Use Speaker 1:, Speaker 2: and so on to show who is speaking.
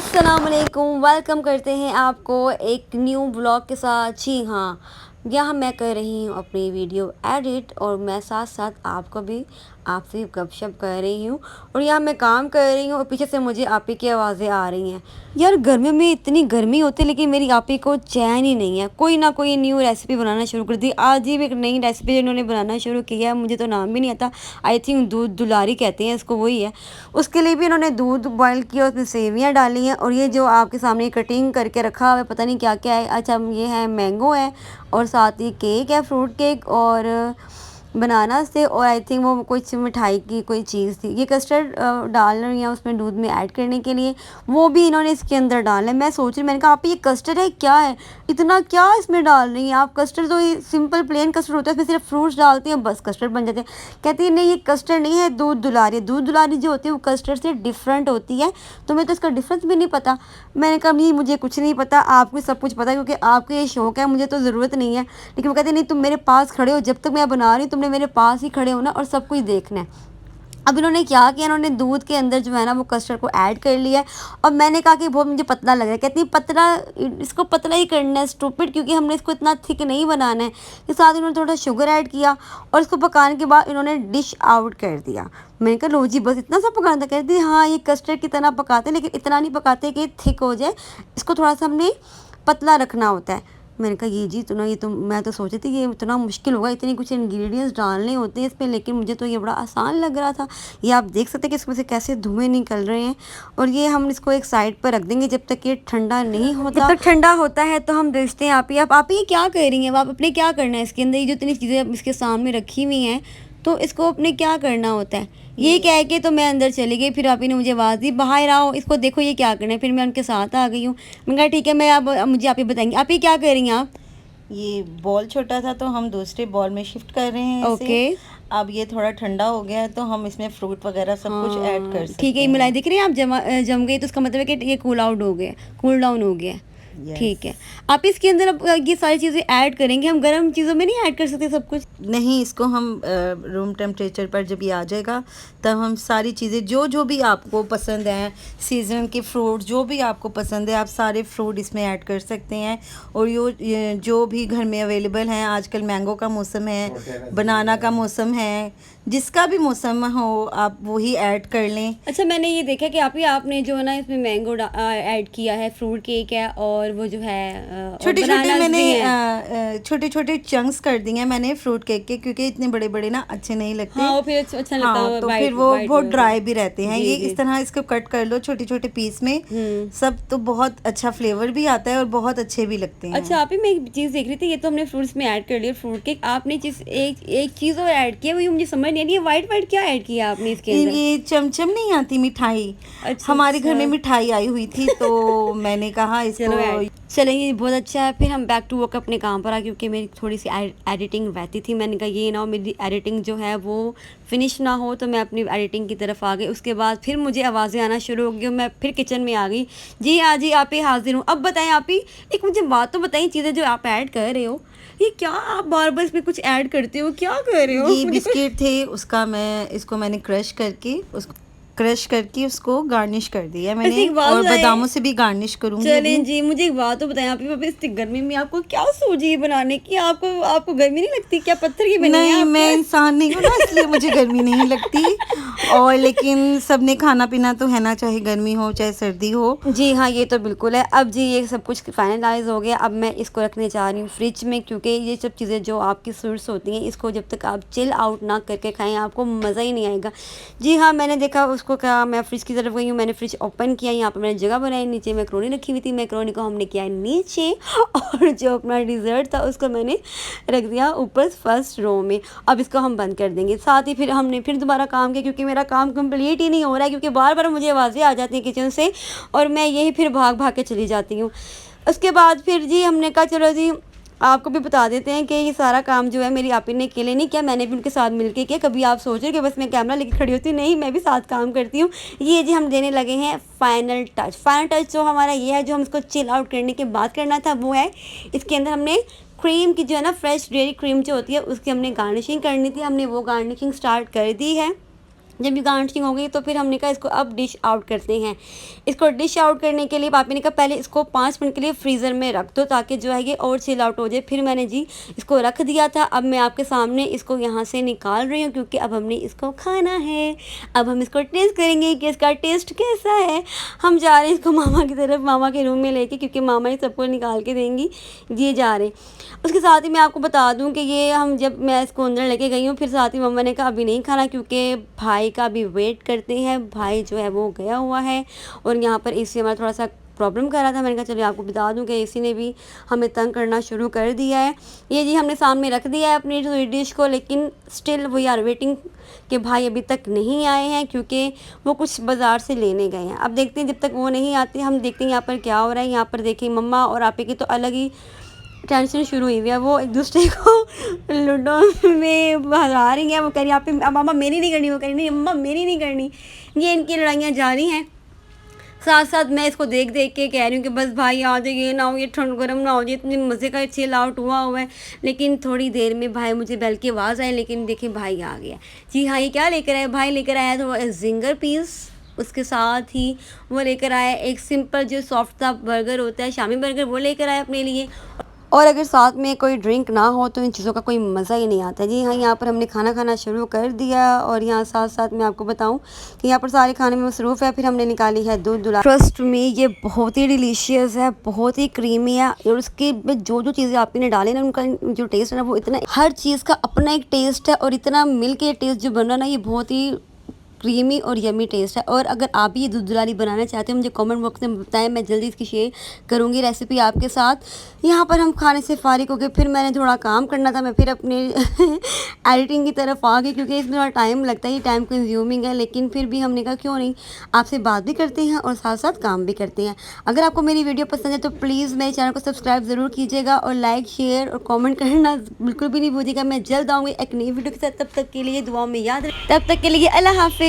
Speaker 1: अस्सलाम वालेकुम, वेलकम करते हैं आपको एक न्यू ब्लॉग के साथ। जी हाँ, यहाँ मैं कर रही हूँ अपनी वीडियो एडिट और मैं साथ साथ आपको भी आपसे गपशप कर रही हूँ और यहाँ मैं काम कर रही हूँ और पीछे से मुझे आपी की आवाज़ें आ रही हैं। यार गर्मी में इतनी गर्मी होती है लेकिन मेरी आपी को चैन ही नहीं है। कोई ना कोई न्यू रेसिपी बनाना शुरू कर दी। आज ही एक नई रेसिपी इन्होंने बनाना शुरू किया है, मुझे तो नाम भी नहीं आता। आई थिंक दूध दुलारी कहते हैं इसको, वही है। उसके लिए भी इन्होंने दूध बॉयल किया, उसमें सेवियाँ डाली हैं और ये जो आपके सामने कटिंग करके रखा हुआ है पता नहीं क्या क्या है। अच्छा, ये है मैंगो है और साथ ही केक है, फ्रूट केक और बनाना से, और आई थिंक वो कुछ मिठाई की कोई चीज़ थी। ये कस्टर्ड डाल रही हैं उसमें दूध में ऐड करने के लिए, वो भी इन्होंने इसके अंदर डाला है। मैं सोच रही, मैंने कहा आप ये कस्टर्ड है क्या है, इतना क्या इसमें डाल रही हैं आप। कस्टर्ड तो ये सिंपल प्लेन कस्टर्ड होता है, इसमें सिर्फ फ्रूट्स डालती हैं बस कस्टर्ड बन जाते हैं। कहती है नहीं ये कस्टर्ड नहीं है, दूध दुलारी। दूध दुलारी जो होती है वो कस्टर्ड से डिफरेंट होती है, तुम्हें तो इसका डिफरेंस भी नहीं पता। मैंने कहा नहीं मुझे कुछ नहीं पता, आपको सब कुछ पता है क्योंकि आपको ये शौक है, मुझे तो ज़रूरत नहीं है। लेकिन वो कहते नहीं तुम मेरे पास खड़े हो, जब तक मैं बना रही हूँ तुमने मेरे पास ही खड़े होना और सब कुछ देखना है। अब इन्होंने क्या किया, इन्होंने दूध के अंदर जो है ना वो कस्टर्ड को ऐड कर लिया है और मैंने कहा कि बहुत मुझे पतला लग रहा है। कहती है पतला, इसको पतला ही करना है स्टूपिड, क्योंकि हमने इसको इतना थिक नहीं बनाना है। के साथ इन्होंने थोड़ा शुगर ऐड किया और इसको पकाने के बाद इन्होंने डिश आउट कर दिया। मैंने कहा लो जी बस इतना सा पकाना था। कहती है हाँ ये कस्टर्ड की तरह पकाते हैं लेकिन इतना नहीं पकाते कि थिक हो जाए, इसको थोड़ा सा हमने पतला रखना होता है। मैंने कहा ये जी इतना, ये तो मैं तो सोची थी ये इतना मुश्किल होगा, इतने कुछ इंग्रेडिएंट्स डालने होते हैं इसमें, लेकिन मुझे तो ये बड़ा आसान लग रहा था। ये आप देख सकते हैं कि इसमें से कैसे धुएं निकल रहे हैं और ये हम इसको एक साइड पर रख देंगे जब तक ये ठंडा नहीं होता। जब तक ठंडा होता है तो हम देखते हैं आप ये क्या कर रही हैं, आप अपने क्या करना है इसके अंदर। ये जो इतनी चीज़ें इसके सामने रखी हुई हैं तो इसको अपने क्या करना होता है। ये कह के तो मैं अंदर चली गई, फिर आप ही ने मुझे आवाज़ दी बाहर आओ इसको देखो ये क्या करना है। फिर मैं उनके साथ आ गई हूँ। मैंने कहा ठीक है, मैं अब मुझे आप ही बताएंगे आप ये क्या कर रही हैं आप।
Speaker 2: ये बॉल छोटा था तो हम दूसरे बॉल में शिफ्ट कर रहे हैं इसे।
Speaker 1: ओके,
Speaker 2: अब ये थोड़ा ठंडा हो गया है तो हम इसमें फ्रूट वगैरह सब कुछ ऐड कर सकते
Speaker 1: ठीक है। ये
Speaker 2: हैं।
Speaker 1: मलाई दिख रही है, आप जम गई तो उसका मतलब है कि ये कूल आउट हो गया, कूल डाउन हो गया।
Speaker 2: यस।
Speaker 1: ठीक है, आप इसके अंदर अब ये सारी चीज़ें ऐड करेंगे। हम गर्म चीज़ों में नहीं ऐड कर सकते सब कुछ।
Speaker 2: नहीं, इसको हम रूम टेम्परेचर पर जब ये आ जाएगा तब हम सारी चीज़ें जो जो भी आपको पसंद हैं, सीज़न के फ्रूट जो भी आपको पसंद है आप सारे फ्रूट इसमें ऐड कर सकते हैं। और ये जो भी घर में अवेलेबल हैं, आजकल मैंगो का मौसम है, बनाना का मौसम है, जिसका भी मौसम हो आप वही ऐड कर लें।
Speaker 1: अच्छा, मैंने ये देखा कि आपने जो है ना इसमें मैंगो ऐड किया है, फ्रूट केक है और वो जो है
Speaker 2: छोटे छोटे
Speaker 1: बनानास भी हैं।
Speaker 2: मैंने छोटे छोटे चंक्स कर दिए हैं मैंने फ्रूट केक के, क्योंकि इतने बड़े बड़े ना अच्छे नहीं लगते।
Speaker 1: हाँ वो फिर अच्छा लगता
Speaker 2: हाँ,
Speaker 1: है,
Speaker 2: तो
Speaker 1: वाइट
Speaker 2: फिर वो
Speaker 1: वाइट
Speaker 2: बहुत ड्राई भी रहते हैं।
Speaker 1: जी
Speaker 2: ये
Speaker 1: जी।
Speaker 2: इस तरह इसको कट कर लो छोटे छोटे पीस में, सब तो बहुत अच्छा फ्लेवर भी आता है और बहुत अच्छे भी लगते हैं।
Speaker 1: अच्छा आप ही, मैं एक चीज़ देख रही थी, ये तो हमने फ्रूट्स में ऐड कर लिया फ्रूट केक, आपने चीज़ एक चीज़ और ऐड किया, वो मुझे समझ नहीं आ रही है। वाइट वाइट क्या ऐड किया आपने इसके अंदर।
Speaker 2: ये चमचम नहीं आती मिठाई,
Speaker 1: अच्छा
Speaker 2: हमारे घर
Speaker 1: अच्छा।
Speaker 2: में मिठाई आई हुई थी तो मैंने कहा
Speaker 1: चलो
Speaker 2: इसको।
Speaker 1: चलेंगे, बहुत अच्छा है। फिर हम बैक टू वर्क अपने काम पर आ, क्योंकि मेरी थोड़ी सी एडिटिंग रहती थी। मैंने कहा ये ना हो मेरी एडिटिंग जो है वो फिनिश ना हो, तो मैं अपनी एडिटिंग की तरफ आ गई। उसके बाद फिर मुझे आवाज़ें आना शुरू हो गई और मैं फिर किचन में आ गई। जी हाँ जी, आप ही हाजिर हूँ। अब बताएं आप ही, एक मुझे बात तो बताइए, चीज़ें जो आप ऐड कर रहे हो ये क्या, आप बार बार इसमें कुछ ऐड करते हो, क्या कर रहे हो।
Speaker 2: ये बिस्किट थे उसका, मैंने क्रश करके उसको गार्निश कर दिया
Speaker 1: ऐसी
Speaker 2: मैंने,
Speaker 1: एक बात
Speaker 2: और
Speaker 1: बताएं।
Speaker 2: बादामों से भी गार्निश करूंगी अभी।
Speaker 1: चलें जी, मुझे एक बात तो बताएं आप ही, इस गर्मी में आपको क्या सूझी बनाने की, आपको गर्मी नहीं लगती क्या, पत्थर की बनी है
Speaker 2: नहीं,
Speaker 1: आप
Speaker 2: मैं इंसान नहीं हूँ ना, इसलिए मुझे गर्मी नहीं लगती। और लेकिन सबने खाना पीना तो है ना, चाहे गर्मी हो चाहे सर्दी हो।
Speaker 1: जी हाँ, ये तो बिल्कुल है। अब जी ये सब कुछ फाइनलाइज हो गया। अब मैं इसको रखने जा रही हूँ फ्रिज में, क्योंकि ये सब चीज़ें जो आपकी स्वीट्स होती हैं इसको जब तक आप चिल आउट ना करके खाएं आपको मज़ा ही नहीं आएगा। जी हाँ, मैंने देखा उसको, क्या मैं फ्रिज की तरफ गई हूँ, मैंने फ्रिज ओपन किया, यहाँ पर मैंने जगह बनाई, नीचे मैक्रोनी रखी हुई थी, मैक्रोनी को हमने किया नीचे और जो अपना डिज़र्ट था उसको मैंने रख दिया ऊपर फर्स्ट रो में। अब इसको हम बंद कर देंगे। साथ ही फिर हमने फिर दोबारा काम किया, क्योंकि मेरा काम कंप्लीट ही नहीं हो रहा है, क्योंकि बार बार मुझे आवाज़ें आ जाती हैं किचन से और मैं यही फिर भाग भाग के चली जाती हूँ। उसके बाद फिर जी हमने कहा चलो जी आपको भी बता देते हैं कि ये सारा काम जो है मेरी आपी ने अकेले नहीं किया, मैंने भी उनके साथ मिलके किया। कभी आप सोच रहे कि बस मैं कैमरा लेके खड़ी होती हूँ, नहीं, मैं भी साथ काम करती हूँ। ये जी हम देने लगे हैं फाइनल टच। फाइनल टच जो हमारा ये है, जो हम इसको चिल आउट करने के बाद करना था, वो है इसके अंदर हमने क्रीम की जो है ना, फ्रेश डेयरी क्रीम जो होती है उसकी हमने गार्निशिंग करनी थी। हमने वो गार्निशिंग स्टार्ट कर दी है। जब ये गार्निशिंग हो गई तो फिर हमने कहा इसको अब डिश आउट करते हैं। इसको डिश आउट करने के लिए पापा ने कहा पहले इसको 5 मिनट के लिए फ्रीज़र में रख दो ताकि जो है ये और चिल आउट हो जाए। फिर मैंने जी इसको रख दिया था। अब मैं आपके सामने इसको यहाँ से निकाल रही हूँ क्योंकि अब हमने इसको खाना है। अब हम इसको टेस्ट करेंगे कि इसका टेस्ट कैसा है। हम जा रहे हैं इसको मामा की तरफ, मामा के रूम में लेके, क्योंकि मामा ही सबको निकाल के देंगी। ये जा रहे हैं। उसके साथ ही मैं आपको बता दूं कि ये हम जब मैं इसको अंदर लेके गई हूँ, फिर साथ ही मम्मा ने कहा अभी नहीं खाना क्योंकि भाई का भी वेट करते हैं। भाई जो है वो गया हुआ है और यहाँ पर एसी हमारा थोड़ा सा प्रॉब्लम कर रहा था। मैंने कहा चलिए आपको बता दूं कि एसी ने भी हमें तंग करना शुरू कर दिया है। ये जी हमने सामने रख दिया है अपनी स्वीट डिश को, लेकिन स्टिल वी आर वेटिंग कि भाई अभी तक नहीं आए हैं क्योंकि वो कुछ बाज़ार से लेने गए हैं। अब देखते हैं जब तक वो नहीं आते हम देखते हैं यहाँ पर क्या हो रहा है। यहाँ पर देखिए मम्मा और आपे की तो अलग ही टेंशन शुरू हुई हुई है। वो एक दूसरे को लूडो में हरा रही हैं। वो कह रही आप मामा मेरी नहीं करनी, वो कह रही नहीं मम्मा मेरी नहीं करनी। ये इनकी लड़ाइयाँ जारी हैं। साथ साथ मैं इसको देख देख के कह रही हूँ कि बस भाई आ जाए, ये ना हो ये ठंड गर्म ना हो जाए। इतने मज़े का चिल आउट हुआ है। लेकिन थोड़ी देर में भाई मुझे बेल की आवाज़ आई, लेकिन देखिए भाई आ गया। जी हाँ, ये क्या लेकर आया? भाई लेकर आया तो जिंगर पीस, उसके साथ ही वो लेकर आया एक सिंपल जो सॉफ्ट सा बर्गर होता है, शामी बर्गर, वो लेकर आया अपने लिए। और अगर साथ में कोई ड्रिंक ना हो तो इन चीज़ों का कोई मज़ा ही नहीं आता। जी हाँ, यहाँ पर हमने खाना खाना शुरू कर दिया और यहाँ साथ साथ मैं आपको बताऊँ कि यहाँ पर सारे खाने में मसरूफ़ है। फिर हमने निकाली है दूध दुला। ट्रस्ट में ये बहुत ही डिलीशियस है, बहुत ही क्रीमी है और उसके में जो जो चीज़ें आपने ने डाली ना उनका जो टेस्ट है ना वो इतना, हर चीज़ का अपना एक टेस्ट है और इतना मिल के टेस्ट जो बन रहा है ना ये बहुत ही क्रीमी और यमी टेस्ट है। और अगर आप भी ये दूध दुलारी बनाना चाहते हो मुझे कमेंट बॉक्स में बताएं, मैं जल्दी इसकी शेयर करूंगी रेसिपी आपके साथ। यहाँ पर हम खाने से फारिग हो गए, फिर मैंने थोड़ा काम करना था, मैं फिर अपने एडिटिंग की तरफ आ गई क्योंकि इसमें थोड़ा टाइम लगता है, ये टाइम कंज्यूमिंग है। लेकिन फिर भी हमने कहा क्यों नहीं, आपसे बात भी करते हैं और साथ साथ काम भी करते हैं। अगर आपको मेरी वीडियो पसंद है तो प्लीज़ मेरे चैनल को सब्सक्राइब ज़रूर कीजिएगा और लाइक शेयर और कॉमेंट करना बिल्कुल भी नहीं भूलिएगा। मैं जल्द आऊँगी एक नई वीडियो के साथ, तब तक के लिए दुआओं में याद रखें। तब तक के लिए अल्लाह हाफिज़।